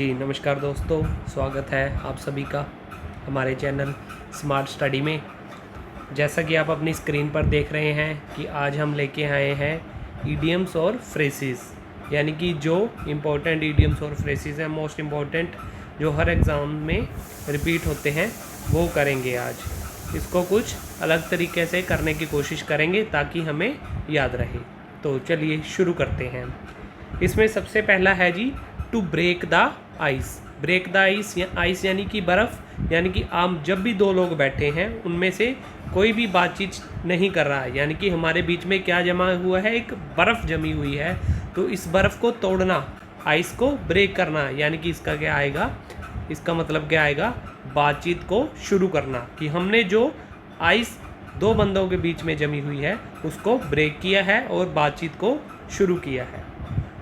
जी नमस्कार दोस्तों, स्वागत है आप सभी का हमारे चैनल स्मार्ट स्टडी में। जैसा कि आप अपनी स्क्रीन पर देख रहे हैं कि आज हम लेके आए हैं ईडियम्स और फ्रेसेस, यानी कि जो इम्पोर्टेंट ईडियम्स और फ्रेसेस हैं, मोस्ट इम्पोर्टेंट, जो हर एग्ज़ाम में रिपीट होते हैं, वो करेंगे आज। इसको कुछ अलग तरीके से करने की कोशिश करेंगे ताकि हमें याद रहे। तो चलिए शुरू करते हैं। इसमें सबसे पहला है जी to break the ice. Break the ice ice यानी कि बर्फ़, यानी कि आप जब भी दो लोग बैठे हैं उनमें से कोई भी बातचीत नहीं कर रहा है, यानी कि हमारे बीच में क्या जमा हुआ है, एक बर्फ़ जमी हुई है। तो इस बर्फ़ को तोड़ना, आइस को ब्रेक करना, यानी कि इसका क्या आएगा, इसका मतलब क्या आएगा, बातचीत को शुरू करना। कि हमने जो आइस दो बंदों के बीच में जमी हुई है उसको ब्रेक किया है और बातचीत को शुरू किया है।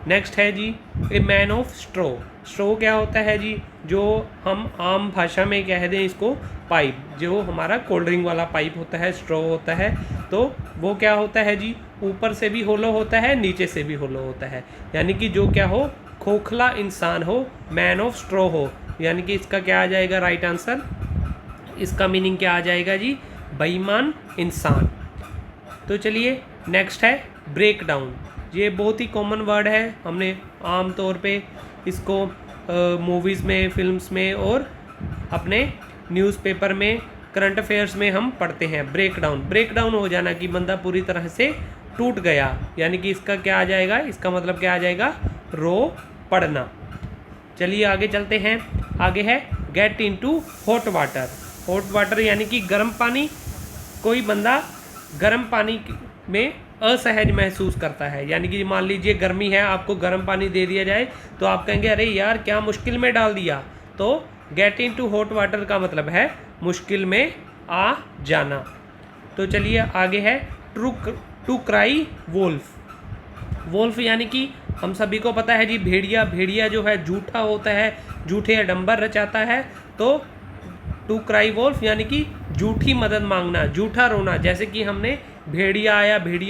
नेक्स्ट है जी ए मैन ऑफ स्ट्रो। स्ट्रो क्या होता है जी, जो हम आम भाषा में कह दें इसको पाइप, जो हमारा कोल्ड ड्रिंक वाला पाइप होता है, स्ट्रो होता है। तो वो क्या होता है जी, ऊपर से भी होलो होता है, नीचे से भी होलो होता है, यानी कि जो क्या हो, खोखला इंसान हो, मैन ऑफ स्ट्रो हो, यानी कि इसका क्या आ जाएगा राइट आंसर, इसका मीनिंग क्या आ जाएगा जी, बेईमान इंसान। तो चलिए नेक्स्ट है ब्रेक डाउन। ये बहुत ही कॉमन वर्ड है, हमने आम तौर पे इसको मूवीज़ में, फिल्म्स में और अपने न्यूज़पेपर में, करंट अफेयर्स में हम पढ़ते हैं। ब्रेक डाउन हो जाना, कि बंदा पूरी तरह से टूट गया, यानी कि इसका क्या आ जाएगा, इसका मतलब क्या आ जाएगा, रो पड़ना। चलिए आगे चलते हैं। आगे है get into hot water. Hot water यानी कि गर्म पानी। कोई बंदा गर्म पानी में असहज महसूस करता है, यानी कि मान लीजिए गर्मी है, आपको गर्म पानी दे दिया जाए तो आप कहेंगे अरे यार क्या मुश्किल में डाल दिया। तो गेट इनटू हॉट वाटर का मतलब है मुश्किल में आ जाना। तो चलिए आगे है टू क्राई वोल्फ। वोल्फ यानी कि हम सभी को पता है जी, भेड़िया। भेड़िया जो है झूठा होता है, झूठे अडंबर रचाता है। तो टू क्राई वोल्फ यानी कि झूठी मदद मांगना, झूठा रोना, जैसे कि हमने भेड़िया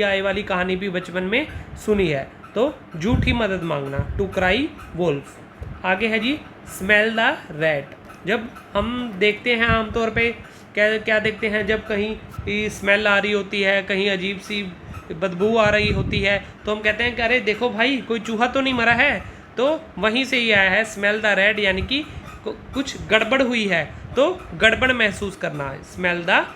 आए वाली कहानी भी बचपन में सुनी है। तो झूठी मदद मांगना, टू क्राई वोल्फ। आगे है जी स्मेल द रैट। जब हम देखते हैं आमतौर पे क्या क्या देखते हैं, जब कहीं स्मेल आ रही होती है, कहीं अजीब सी बदबू आ रही होती है, तो हम कहते हैं कि अरे देखो भाई कोई चूहा तो नहीं मरा है। तो वहीं से ही आया है स्मेल द रैट, यानी कि कुछ गड़बड़ हुई है, तो गड़बड़ महसूस करना, स्मेल द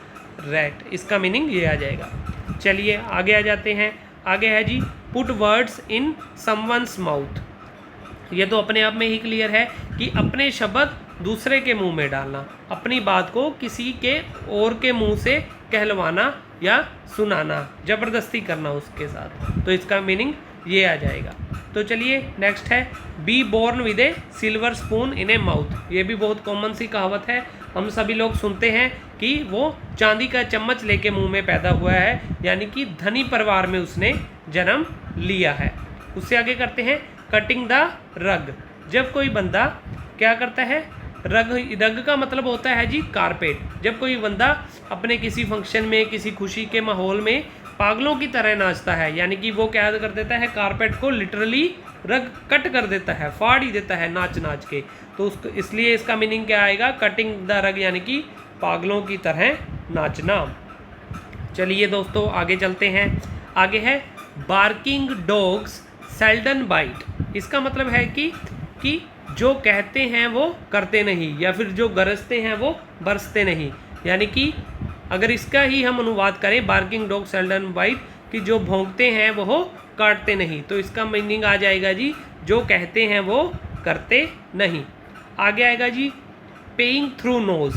रैट, इसका मीनिंग ये आ जाएगा। चलिए आगे आ जाते हैं। आगे है जी put words in someone's mouth. ये तो अपने आप में ही क्लियर है कि अपने शब्द दूसरे के मुंह में डालना, अपनी बात को किसी के और के मुंह से कहलवाना या सुनाना, ज़बरदस्ती करना उसके साथ, तो इसका मीनिंग ये आ जाएगा। तो चलिए नेक्स्ट है be born with a silver spoon in a mouth. ये भी बहुत कॉमन सी कहावत है, हम सभी लोग सुनते हैं कि वो चांदी का चम्मच लेके मुंह में पैदा हुआ है, यानी कि धनी परिवार में उसने जन्म लिया है। उससे आगे करते हैं कटिंग द रग। जब कोई बंदा क्या करता है, रग का मतलब होता है जी कारपेट। जब कोई बंदा अपने किसी फंक्शन में, किसी खुशी के माहौल में पागलों की तरह नाचता है, यानी कि वो क्या कर देता है, कारपेट को लिटरली रग कट कर देता है, फाड़ ही देता है नाच नाच के। तो उसको इसलिए इसका मीनिंग क्या आएगा, कटिंग द रग, यानी कि पागलों की तरह नाचना। चलिए दोस्तों आगे चलते हैं। आगे है बार्किंग डॉग्स सेल्डन बाइट। इसका मतलब है कि जो कहते हैं वो करते नहीं, या फिर जो गरजते हैं वो बरसते नहीं, यानी कि अगर इसका ही हम अनुवाद करें बार्किंग डॉग सेल्डन बाइट, कि जो भौंकते हैं वो काटते नहीं, तो इसका मीनिंग आ जाएगा जी जो कहते हैं वो करते नहीं। आगे आएगा जी पेइंग थ्रू नोज।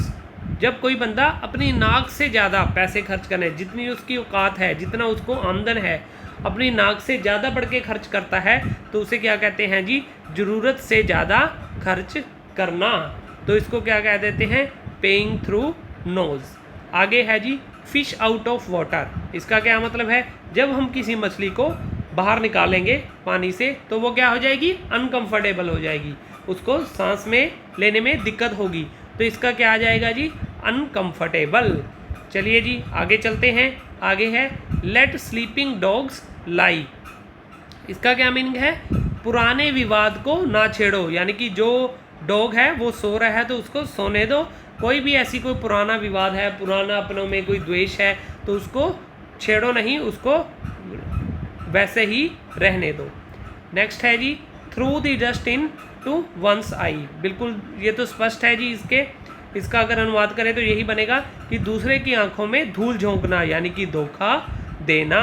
जब कोई बंदा अपनी नाक से ज़्यादा पैसे खर्च करने, जितनी उसकी औकात है, जितना उसको आमदन है, अपनी नाक से ज़्यादा बढ़ के खर्च करता है, तो उसे क्या कहते हैं जी, ज़रूरत से ज़्यादा खर्च करना। तो इसको क्या कह देते हैं, पेइंग थ्रू नोज। आगे है जी फिश आउट ऑफ वाटर। इसका क्या मतलब है, जब हम किसी मछली को बाहर निकालेंगे पानी से तो वो क्या हो जाएगी, अनकंफर्टेबल हो जाएगी, उसको सांस में लेने में दिक्कत होगी, तो इसका क्या आ जाएगा जी, अनकंफर्टेबल। चलिए जी आगे चलते हैं। आगे है लेट स्लीपिंग डॉग्स लाई। इसका क्या मीनिंग है, पुराने विवाद को ना छेड़ो, यानी कि जो डॉग है वो सो रहा है तो उसको सोने दो। कोई भी ऐसी कोई पुराना विवाद है, पुराना अपनों में कोई द्वेष है, तो उसको छेड़ो नहीं, उसको वैसे ही रहने दो। नेक्स्ट है जी, throw the dust into one's eye. बिल्कुल ये तो स्पष्ट है जी। इसका अगर अनुवाद करें तो यही बनेगा कि दूसरे की आंखों में धूल झोंकना, यानी कि धोखा देना।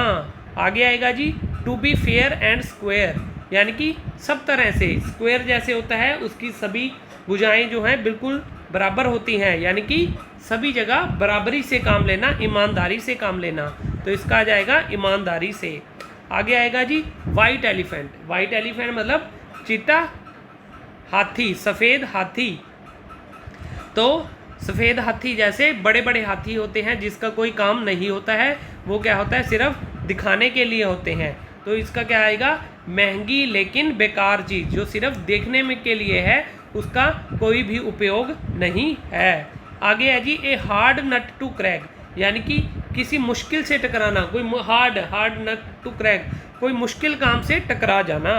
आगे आएगा जी, to be fair and square, यानी कि सब तरह से स्क्वायर जैसे होता है, उसकी सभी भुजाएं जो हैं बिल्कुल बराबर होती हैं, यानी कि सभी जगह बराबरी से काम लेना, ईमानदारी से काम लेना। तो इसका आ जाएगा ईमानदारी से। आगे आएगा जी, वाइट एलिफेंट। वाइट एलिफेंट मतलब चीता हाथी, सफ़ेद हाथी। तो सफ़ेद हाथी जैसे बड़े बड़े हाथी होते हैं जिसका कोई काम नहीं होता है, वो क्या होता है, सिर्फ दिखाने के लिए होते हैं। तो इसका क्या आएगा, महंगी लेकिन बेकार चीज़ जो सिर्फ देखने में के लिए है, उसका कोई भी उपयोग नहीं है। आगे है जी, a hard nut to crack, यानी कि किसी मुश्किल से टकराना, कोई हार्ड नट टू क्रैक, कोई मुश्किल काम से टकरा जाना।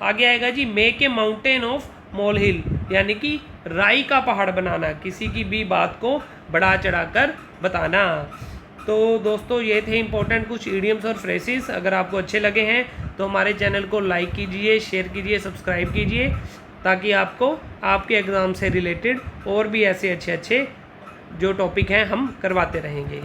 आगे आएगा जी, make a mountain of molehill, यानी कि राई का पहाड़ बनाना, किसी की भी बात को बढ़ा चढ़ा कर बताना। तो दोस्तों ये थे इंपॉर्टेंट कुछ इडियम्स और फ्रेजेस। अगर आपको अच्छे लगे हैं तो हमारे चैनल को लाइक कीजिए, शेयर कीजिए, सब्सक्राइब कीजिए, ताकि आपको आपके एग्ज़ाम से रिलेटेड और भी ऐसे अच्छे अच्छे जो टॉपिक हैं हम करवाते रहेंगे।